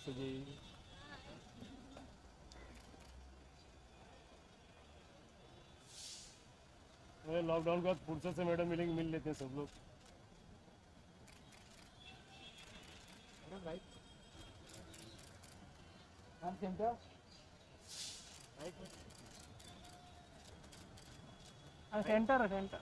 जी। Lockdown के बाद फुर्सत से मैडम मिलेंगे, मिल लेते हैं सब लोग। सेंटर सेंटर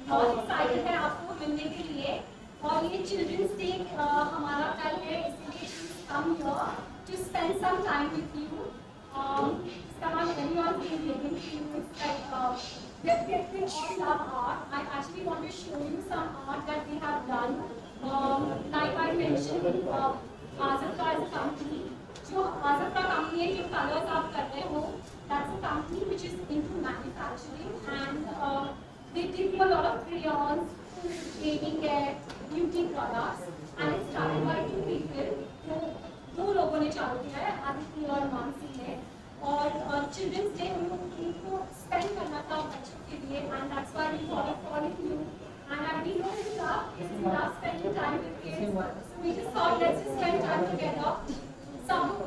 बहुत एक्साइटेड है आपको मिलने के लिए। और ये चिल्ड्रंस डे हमारा कल है, इसलिए come here to spend some time with you. इसका नाम anyone being living to you. It's like they all love art. I actually want to show you some art that we have done. Like I mentioned, Azafra is a company. जो Azafra company है, जो colors आप कर रहे हो, that's a company which is into manufacturing, and they give you a lot of crayons, baby care, beauty products, and it's started by two people. तो दो लोगों ने चालू किया है, आदित्य और मानसी ने। और चिल्ड्रंस डे उनको स्पेंड करना था बच्चों के लिए, and that's why we thought of calling you. And we know you love spending time with kids, so we just thought let's just spend time together.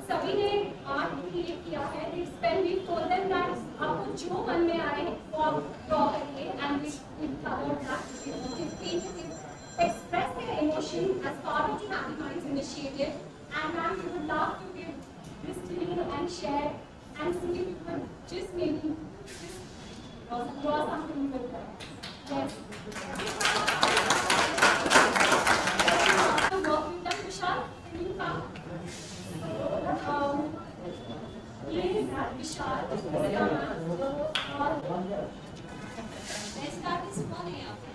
सभी ने आर्ट क्रिएट किया है। We told them that आपको जो मन में आए वो आप ड्रॉ करिए, and we covered that. Express their emotion as part of the Happy Minds initiative, and ma'am, we would love to give this to you and share, and see if you could just maybe draw something with that. Yes. The work we've done, Vishal, can you come? ये विशाल और best artist कौन है यहाँ पे?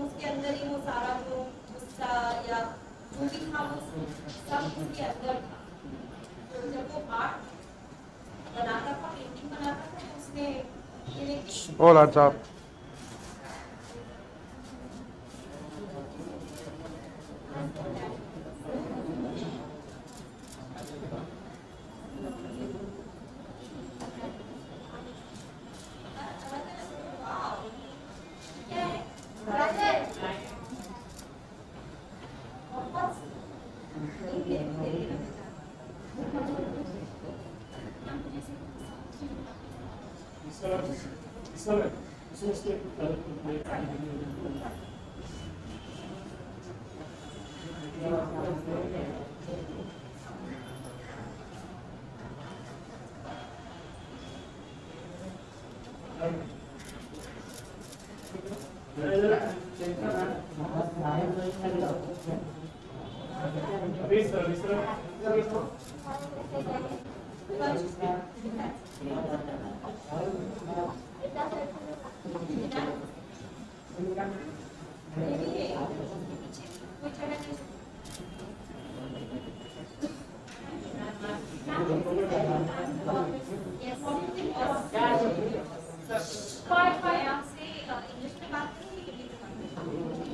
उसके अंदर ही वो सारा जो गुस्सा या जो भी था वो सब उसके अंदर था। तो जब वो आर्ट बनाता था, पेंटिंग बनाता था, तो उसने और अच्छा Please, इंग्लिश में बात करूँगी।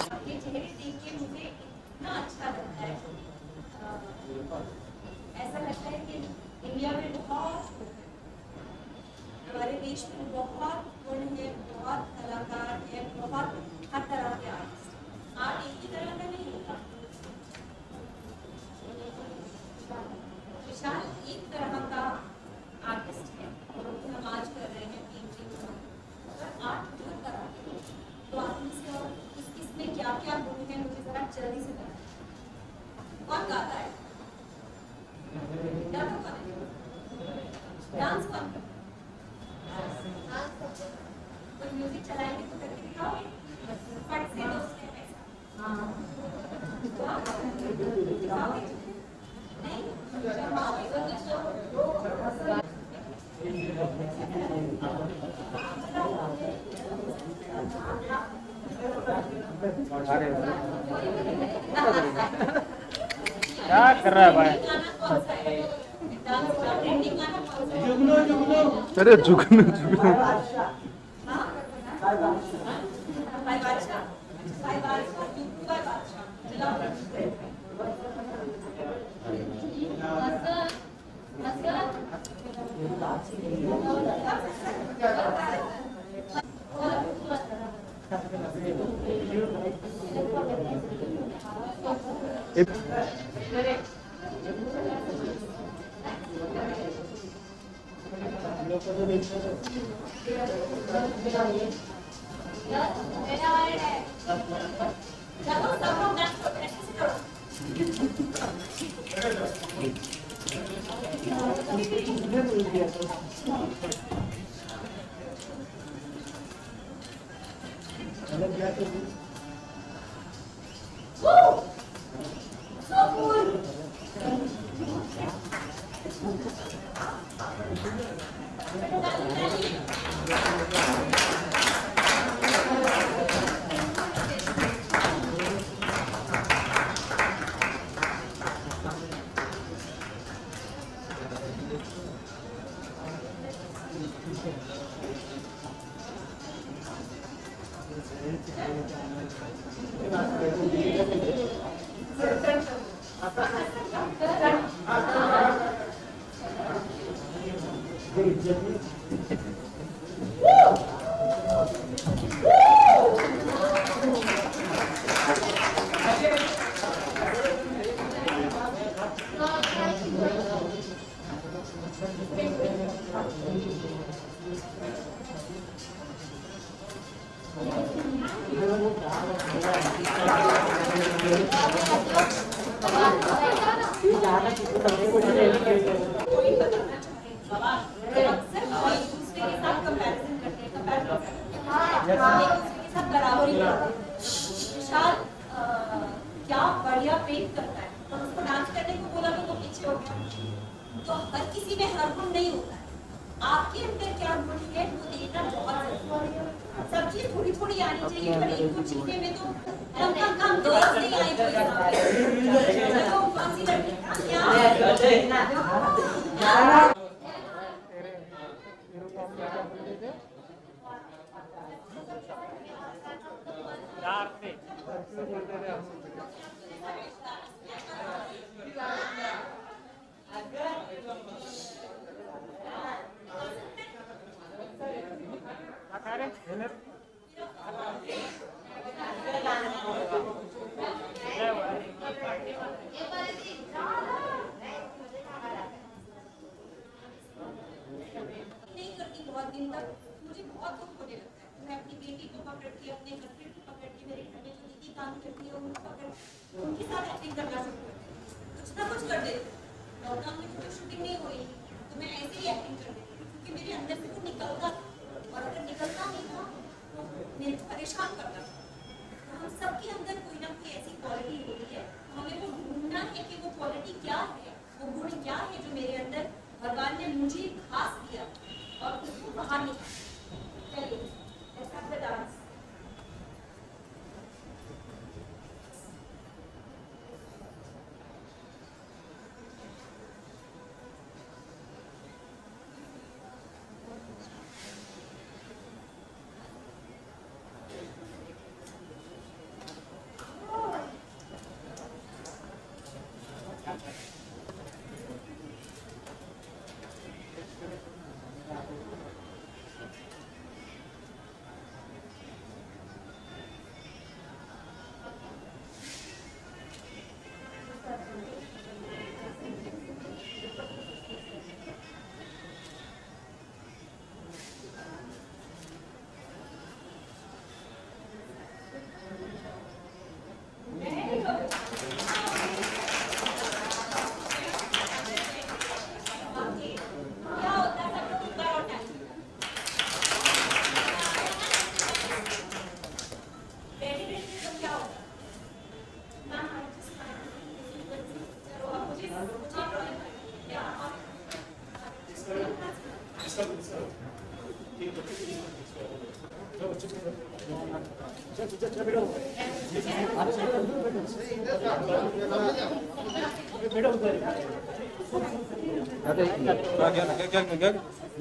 आपके चेहरे देख के मुझे इतना अच्छा लगता है, ऐसा लगता है कि इंडिया में बहुत, हमारे देश में बहुत गुण है, बहुत कलाकार है, बहुत हर तरह के आर्टिस्ट। आर्ट एक ही तरह का नहीं होता। विशाल एक तरह का आर्टिस्ट है, हम आज कर रहे हैं पेंटिंग, पर आर्ट हर तरह के। तो आप इससे और इसमें क्या क्या गुण है मुझे जरा जल्दी से बताएं। कौन गाता है? गाता कौन है? डांस कौन करता है? तो म्यूजिक चलाएंगे तो करके दिखाओगे? फट से दो स्टेप ऐसा। दिखाओगे? नहीं? क्या कर रहा है भाई? जुगनू जुगनू। अरे जुगनू जुगनू। क्या बढ़िया पेंट करता है, और उसको डांस करने को बोला तो वो पीछे हो गया। तो हर किसी में हर गुण नहीं होता है। आपके अंदर क्या गुण है वो देखना बहुत जरूरी है। सब चीज थोड़ी थोड़ी आनी चाहिए, पर एक कुछ चीजें में तो कम दोस्त नहीं आए कोई चलो फांसी लगी क्या नहीं करती बहुत दिन तक, मुझे बहुत दुख होने लगता है। मैं अपनी बेटी को पकड़ के, अपने हस्बैंड को पकड़ के, मेरे घर में जो दीदी काम करती है उनको पकड़ उनके साथ एक्टिंग करना शुरू कर देती, कुछ ना कुछ कर देती। लॉकडाउन में कोई शूटिंग नहीं हो रही तो मैं ऐसे ही एक्टिंग कर देती क्योंकि मेरे अंदर से वो निकलता था, और अगर निकलता नहीं था तो मेरे को परेशान करता था। तो हम सबके अंदर कोई ना कोई ऐसी क्वालिटी होती है, हमें वो ढूंढना है कि वो क्वालिटी क्या है, वो गुण क्या है जो मेरे अंदर भगवान ने मुझे घास दिया और उसको बाहर निकाला। चलिए let's have the dance.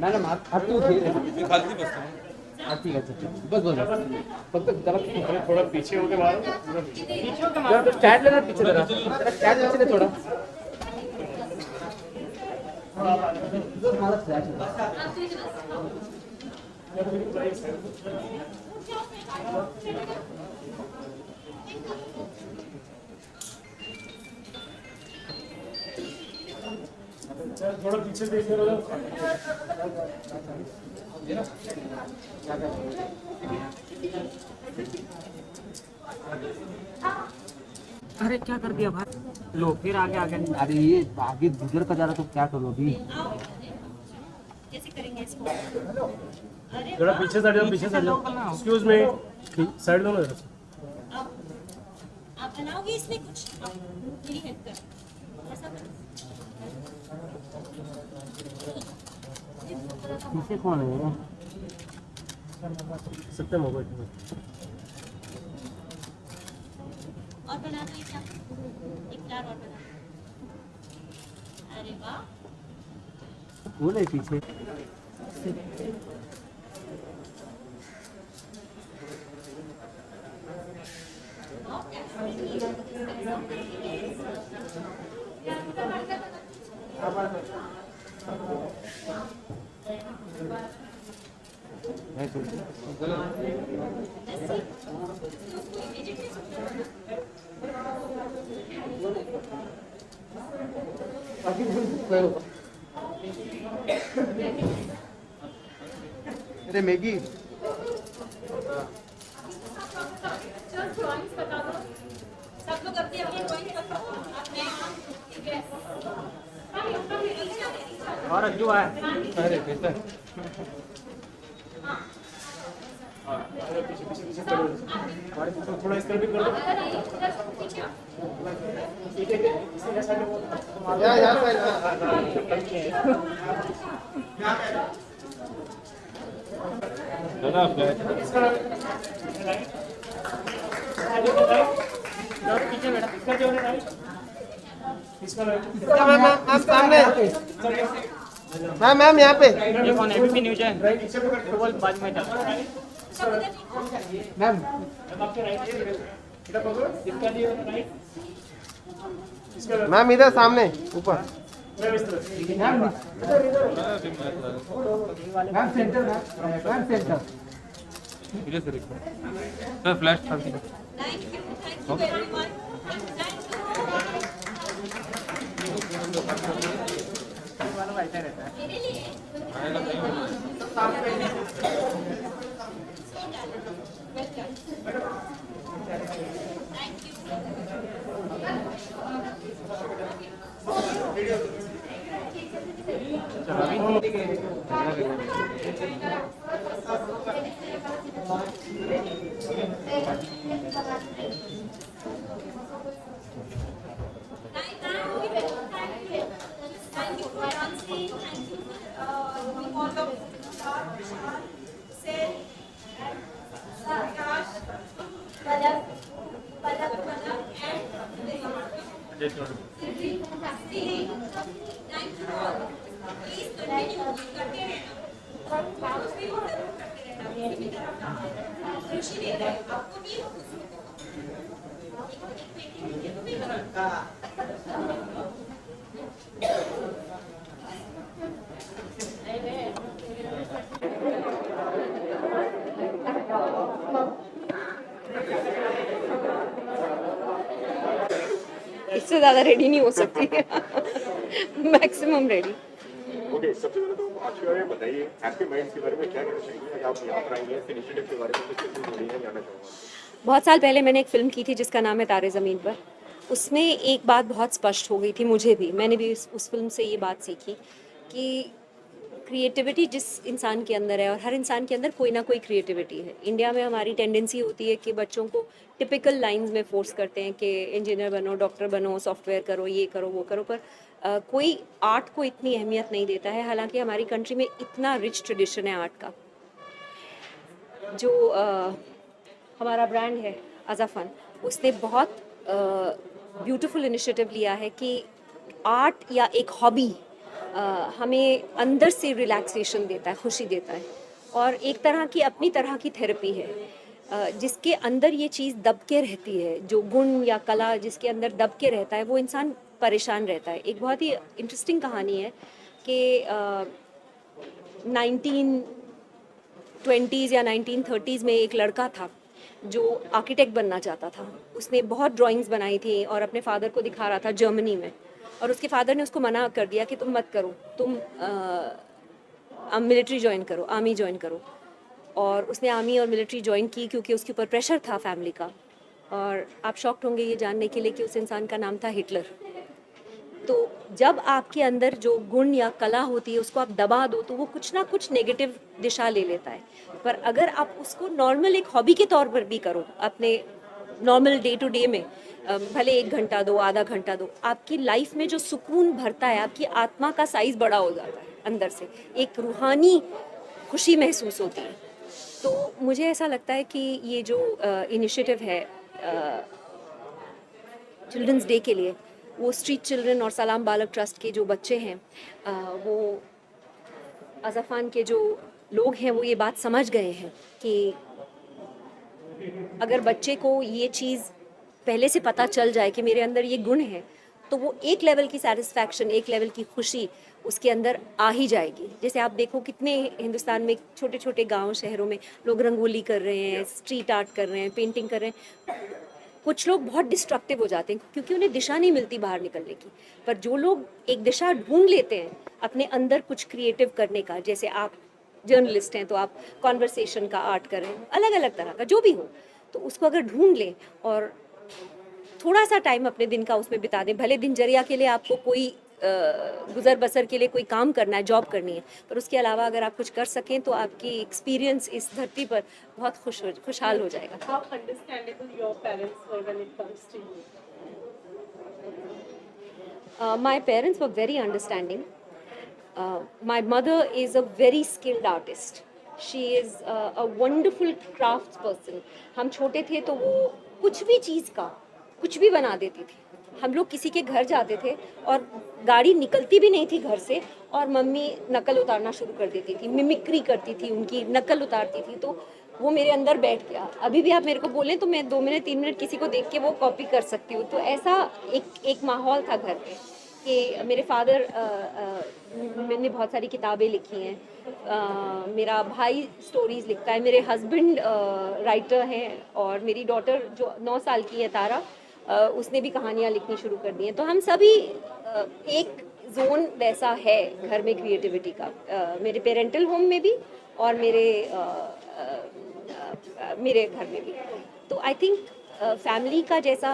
Madam Aarti होती आरती बस बस फक्त जरा थोड़ा पीछे होके मारो जरा स्टैंड लेना पीछे जरा स्टैंड पीछे ले थोड़ा हमारा फ्लैश थोड़ा पीछे देखिए अरे क्या कर दिया भाई, लो फिर आगे आगे। अरे ये आगे गुजर का जा रहा तो क्या करो अभी। कैसे करेंगे इसको? थोड़ा पीछे साइड जाओ, पीछे साइड जाओ। एक्सक्यूज मी, साइड दो ना जरा सा। आप बनाओगे इसमें कुछ? मेरी हेल्प कर ऐसा करो। पीछे कौन है? सकते मोबाइल और बना दो इसका एक फ्लावर और बना। अरे वाह, बोले पीछे अरे मैगी ड्राइंग्स बता दो। सब लोग अपनी अपनी ड्राइंग बता दो। ठीक है। और अज्जू है। अरे बेटा थोड़ा इस तरफ भी कर दो। पीछे बेटा, मैम मैम यहाँ पे ये कौन है? एबीपी न्यूज है, तो बोल बाद में चल। मैम मैम इधर सामने ऊपर ma'am centre ma'am centre sir flash था थैंक यू एवरीवन। ऐसा रहता है। मेरे लिए thank you. Thank you doing all of Sid, Prakash, Palak, and Siddhi. Thank you all. Please continue करते रहना। दूसरी को जरूर करते रहना। किसी भी तरफ ना खुशी दे रहे आपको भी इससे ज़्यादा रेडी नहीं हो सकती मैक्सिमम रेडी। ओके, सबसे पहले तो आज के बारे में बताइए, हैप्पी माइंड्स के बारे में क्या कहना चाहेंगे? आप यहाँ पर आएंगे, इस इनिशिएटिव के बारे में कुछ जानना चाहूँगा। बहुत साल पहले मैंने एक फ़िल्म की थी जिसका नाम है तारे ज़मीन पर। उसमें एक बात बहुत स्पष्ट हो गई थी मुझे भी, मैंने भी उस फिल्म से ये बात सीखी कि क्रिएटिविटी जिस इंसान के अंदर है, और हर इंसान के अंदर कोई ना कोई क्रिएटिविटी है। इंडिया में हमारी टेंडेंसी होती है कि बच्चों को टिपिकल लाइंस में फोर्स करते हैं कि इंजीनियर बनो, डॉक्टर बनो, सॉफ्टवेयर करो, ये करो, वो करो, पर कोई आर्ट को इतनी अहमियत नहीं देता है। हालांकि हमारी कंट्री में इतना रिच ट्रेडिशन है आर्ट का। जो हमारा ब्रांड है अज़ाफ़न, उसने बहुत ब्यूटीफुल इनिशिएटिव लिया है कि आर्ट या एक हॉबी हमें अंदर से रिलैक्सेशन देता है, खुशी देता है, और एक तरह की अपनी तरह की थेरेपी है। जिसके अंदर ये चीज़ दब के रहती है, जो गुण या कला जिसके अंदर दब के रहता है, वो इंसान परेशान रहता है। एक बहुत ही इंटरेस्टिंग कहानी है कि 1920s या 1930s में एक लड़का था जो आर्किटेक्ट बनना चाहता था। उसने बहुत ड्राइंग्स बनाई थी और अपने फादर को दिखा रहा था जर्मनी में, और उसके फादर ने उसको मना कर दिया कि तुम मत करो, तुम मिलिट्री ज्वाइन करो, आर्मी ज्वाइन करो। और उसने आर्मी और मिलिट्री ज्वाइन की क्योंकि उसके ऊपर प्रेशर था फैमिली का। और आप शॉक्ड होंगे ये जानने के लिए कि उस इंसान का नाम था हिटलर। तो जब आपके अंदर जो गुण या कला होती है उसको आप दबा दो तो वो कुछ ना कुछ नेगेटिव दिशा ले लेता है। पर अगर आप उसको नॉर्मल एक हॉबी के तौर पर भी करो, अपने नॉर्मल डे टू डे में, भले 1 घंटा दो, आधा घंटा दो, आपकी लाइफ में जो सुकून भरता है, आपकी आत्मा का साइज़ बड़ा हो जाता है, अंदर से एक रूहानी खुशी महसूस होती है। तो मुझे ऐसा लगता है कि ये जो इनिशिएटिव है चिल्ड्रंस डे के लिए, वो स्ट्रीट चिल्ड्रन और सलाम बालक ट्रस्ट के जो बच्चे हैं, वो अज़ाफ़न के जो लोग हैं, वो ये बात समझ गए हैं कि अगर बच्चे को ये चीज़ पहले से पता चल जाए कि मेरे अंदर ये गुण है, तो वो एक लेवल की सेटिस्फैक्शन, एक लेवल की खुशी उसके अंदर आ ही जाएगी। जैसे आप देखो कितने हिंदुस्तान में छोटे छोटे गांव शहरों में लोग रंगोली कर रहे हैं, स्ट्रीट आर्ट कर रहे हैं, पेंटिंग कर रहे हैं। कुछ लोग बहुत डिस्ट्रक्टिव हो जाते हैं क्योंकि उन्हें दिशा नहीं मिलती बाहर निकलने की। पर जो लोग एक दिशा ढूंढ लेते हैं अपने अंदर कुछ क्रिएटिव करने का, जैसे आप जर्नलिस्ट हैं तो आप कॉन्वर्सेशन का आर्ट कर रहे हैं, अलग अलग तरह का जो भी हो, तो उसको अगर ढूंढ लें और थोड़ा सा टाइम अपने दिन का उसमें बिता दें। भले दिनचर्या के लिए आपको कोई गुजर बसर के लिए कोई काम करना है, जॉब करनी है, पर उसके अलावा अगर आप कुछ कर सकें तो आपकी एक्सपीरियंस इस धरती पर बहुत खुशहाल हो जाएगा। How understandable your parents were when it comes to you? My parents were very understanding. My mother is a very skilled artist. She is a wonderful crafts person. हम छोटे थे तो वो कुछ भी चीज़ का कुछ भी बना देती थी। हम लोग किसी के घर जाते थे और गाड़ी निकलती भी नहीं थी घर से, और मम्मी नकल उतारना शुरू कर देती थी, मिमिक्री करती थी, उनकी नकल उतारती थी। तो वो मेरे अंदर बैठ गया। अभी भी आप मेरे को बोलें तो मैं 2 मिनट 3 मिनट किसी को देख के वो कॉपी कर सकती हूँ। तो ऐसा एक माहौल था घर पे कि मेरे फादर मैंने बहुत सारी किताबें लिखी हैं, मेरा भाई स्टोरीज़ लिखता है, मेरे हस्बैंड राइटर हैं, और मेरी डॉटर जो 9 साल की है तारा, उसने भी कहानियाँ लिखनी शुरू कर दी हैं। तो हम सभी एक जोन वैसा है घर में क्रिएटिविटी का, मेरे पेरेंटल होम में भी और मेरे घर में भी। तो आई थिंक फैमिली का जैसा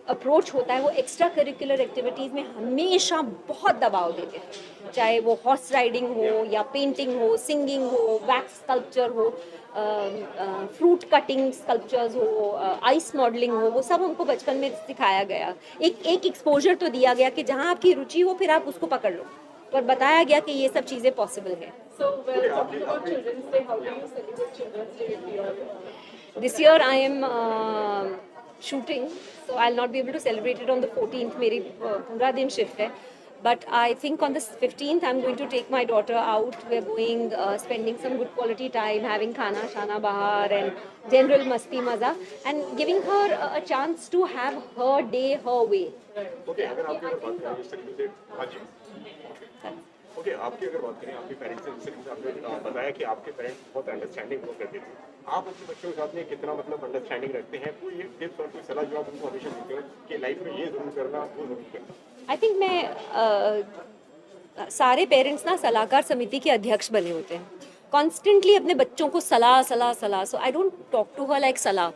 अप्रोच होता है वो एक्स्ट्रा करिकुलर एक्टिविटीज़ में हमेशा बहुत दबाव देते हैं, चाहे वो हॉर्स राइडिंग हो या पेंटिंग हो, सिंगिंग हो, वैक्स स्कल्पचर हो, फ्रूट कटिंग स्कल्पचर्स हो, आइस मॉडलिंग हो, वो सब हमको बचपन में सिखाया गया। एक एक्सपोजर तो दिया गया कि जहाँ आपकी रुचि हो फिर आप उसको पकड़ लो। पर बताया गया कि ये सब चीज़ें पॉसिबल है. So, we're talking about Children's Day. How do you celebrate Children's Day with your This year I am shooting, so I'll not be able to celebrate it on the 14th. मेरी पूरा दिन shift है. But I think on the 15th I'm going to take my daughter out. We're going spending some good quality time, having khana shana bahar and general masti maza, and giving her a chance to have her day her way. Okay, अगर आपकी अगर बात करें जिस तरीके से, हाँ जी, okay, आपकी अगर बात करें आपके पेरेंट्स से, जिस तरीके से आपने बताया कि आपके पेरेंट्स बहुत अंडरस्टैंडिंग हुआ करते थे, आप अपने बच्चों के साथ में कितना मतलब अंडरस्टैंडिंग रखते हैं? कोई एक टिप्स और कोई सलाह जो आप उनको हमेशा देते हो कि लाइफ में ये जरूर करना, वो जरूर करना? आई थिंक मैं सारे पेरेंट्स ना सलाहकार समिति के अध्यक्ष बने होते हैं. कॉन्स्टेंटली अपने बच्चों को सलाह. So I don't talk to her like सलाह.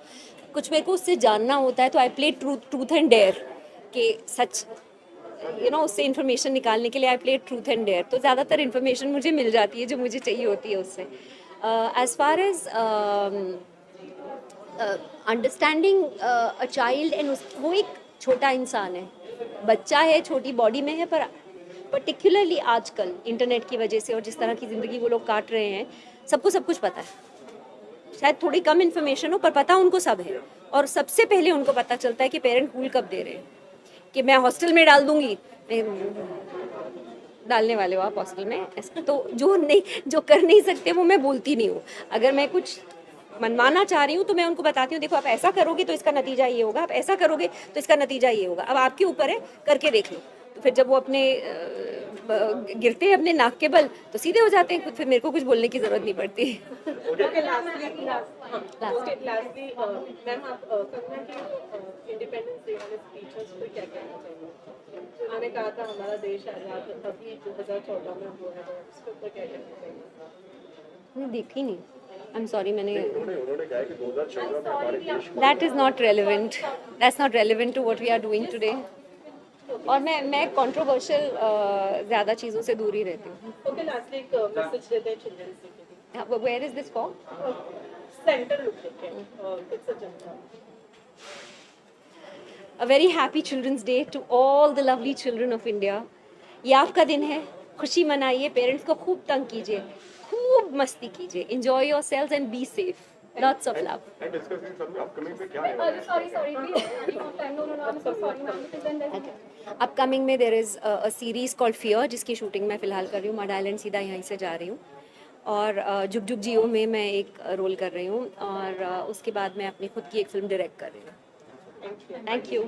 कुछ मेरे को उससे जानना होता है तो I play truth and dare कि सच उससे इन्फॉर्मेशन निकालने के लिए I play truth and dare. तो ज़्यादातर इन्फॉर्मेशन मुझे मिल जाती है जो मुझे चाहिए होती है उससे. As far as understanding a child and वो एक छोटा इंसान है, बच्चा है, छोटी बॉडी में है, पर पर्टिकुलरली आजकल इंटरनेट की वजह से और जिस तरह की ज़िंदगी वो लोग काट रहे हैं, सबको सब कुछ पता है. शायद थोड़ी कम इन्फॉर्मेशन हो पर पता उनको सब है. और सबसे पहले उनको पता चलता है कि पेरेंट कूल कब दे रहे हैं, कि मैं हॉस्टल में डाल दूंगी. डालने वाले हो आप हॉस्टल में? ऐसा तो जो कर नहीं सकते वो मैं बोलती नहीं हूँ. अगर मैं कुछ मनवाना चाह रही हूँ तो मैं उनको बताती हूँ, देखो आप ऐसा करोगे तो इसका नतीजा ये होगा, आप ऐसा करोगे तो इसका नतीजा ये होगा. अब आपके ऊपर है, करके देख लो. तो फिर जब वो अपने गिरते हैं अपने नाक के बल तो सीधे हो जाते हैं. फिर मेरे को कुछ बोलने की जरूरत नहीं पड़ती. Okay, lastly, मैम आप कंगना की इंडिपेंडेंस डे वाले स्पीचेस पे क्या कहना चाहिए? उन्होंने कहा था हमारा देश आजाद अभी 2014 में हुआ है, उस पर क्या कहना चाहिए? देखी नहीं. आई एम सॉरी, मैंने उन्होंने कहा कि 2014 में हमारे देश that is not relevant. That's not relevant to what we are doing today. और मैं कंट्रोवर्शियल ज़्यादा चीज़ों से दूर ही रहती हूँ. ओके, लास्टली एक मैसेज देते हैं चिल्ड्रंस डे के लिए. Where is this for? Center look देखें, it's a janata. A very happy Children's Day to all the lovely children of India. ये आपका दिन है, खुशी मनाइए, पेरेंट्स को खूब तंग कीजिए, खूब मस्ती कीजिए, enjoy yourselves and be safe. Lots of love. And discussing sir upcoming में क्या है? Sorry, please. No, I'm so sorry, ma'am. Because then there's Upcoming में there is a series called Fear, जिसकी शूटिंग मैं फ़िलहाल कर रही हूँ. मड आइलैंड सीधा यहीं से जा रही हूँ. और जुग जुग जियो में मैं एक रोल कर रही हूँ. और उसके बाद मैं अपनी खुद की एक फिल्म डायरेक्ट कर रही हूँ. Thank you.